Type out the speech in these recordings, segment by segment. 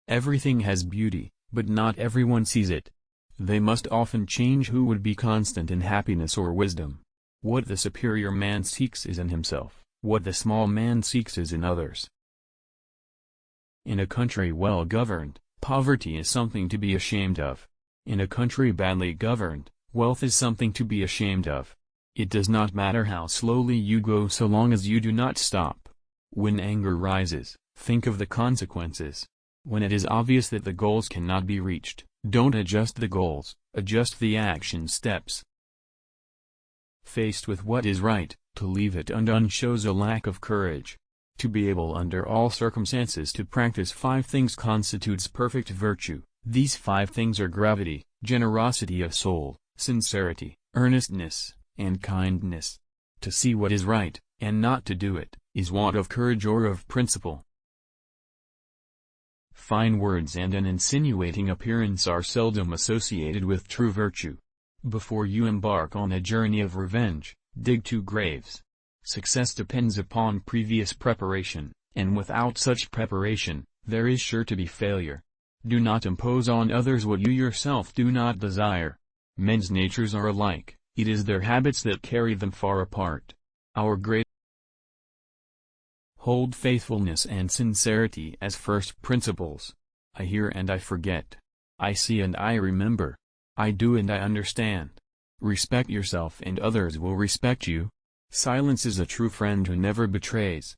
Everything has beauty, but not everyone sees it. They must often change who would be constant in happiness or wisdom. What the superior man seeks is in himself, what the small man seeks is in others. In a country well governed, poverty is something to be ashamed of. In a country badly governed, wealth is something to be ashamed of. It does not matter how slowly you go so long as you do not stop. When anger rises, think of the consequences. When it is obvious that the goals cannot be reached, don't adjust the goals, adjust the action steps. Faced with what is right, to leave it undone shows a lack of courage. To be able under all circumstances to practice 5 things constitutes perfect virtue. These 5 things are gravity, generosity of soul, sincerity, earnestness, and kindness. To see what is right, and not to do it, is want of courage or of principle. Fine words and an insinuating appearance are seldom associated with true virtue. Before you embark on a journey of revenge, dig 2 graves. Success depends upon previous preparation, and without such preparation, there is sure to be failure. Do not impose on others what you yourself do not desire. Men's natures are alike, it is their habits that carry them far apart. Our great Hold faithfulness and sincerity as first principles. I hear and I forget. I see and I remember. I do and I understand. Respect yourself and others will respect you. Silence is a true friend who never betrays.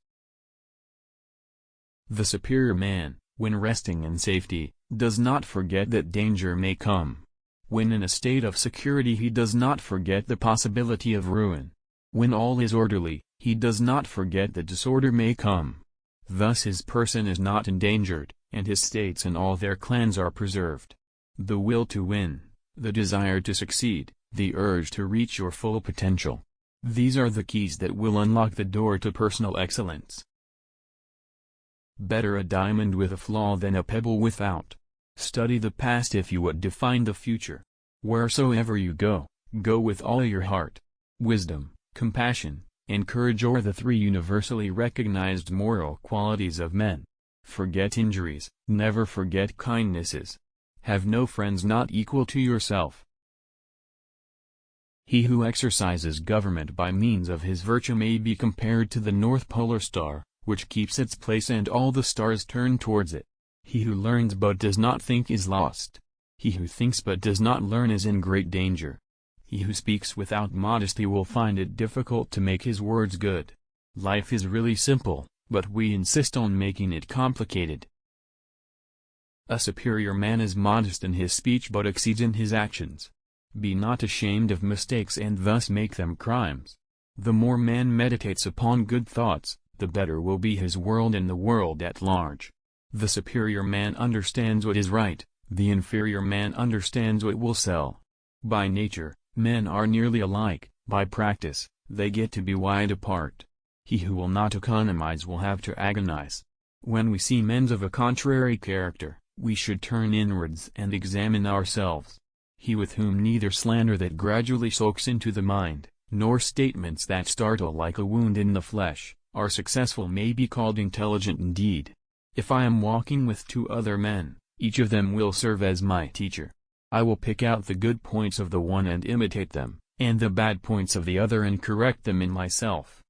The superior man, when resting in safety, does not forget that danger may come. When in a state of security he does not forget the possibility of ruin. When all is orderly, he does not forget that disorder may come. Thus his person is not endangered, and his states and all their clans are preserved. The will to win, the desire to succeed, the urge to reach your full potential. These are the keys that will unlock the door to personal excellence. Better a diamond with a flaw than a pebble without. Study the past if you would define the future. Wheresoever you go, go with all your heart. Wisdom, compassion, and courage are the 3 universally recognized moral qualities of men. Forget injuries, never forget kindnesses. Have no friends not equal to yourself. He who exercises government by means of his virtue may be compared to the North Polar Star, which keeps its place and all the stars turn towards it. He who learns but does not think is lost. He who thinks but does not learn is in great danger. He who speaks without modesty will find it difficult to make his words good. Life is really simple, but we insist on making it complicated. A superior man is modest in his speech but exceeds in his actions. Be not ashamed of mistakes and thus make them crimes. The more man meditates upon good thoughts, the better will be his world and the world at large. The superior man understands what is right, the inferior man understands what will sell. By nature, men are nearly alike, by practice, they get to be wide apart. He who will not economize will have to agonize. When we see men of a contrary character, we should turn inwards and examine ourselves. He with whom neither slander that gradually soaks into the mind, nor statements that startle like a wound in the flesh, are successful may be called intelligent indeed. If I am walking with 2 other men, each of them will serve as my teacher. I will pick out the good points of the one and imitate them, and the bad points of the other and correct them in myself.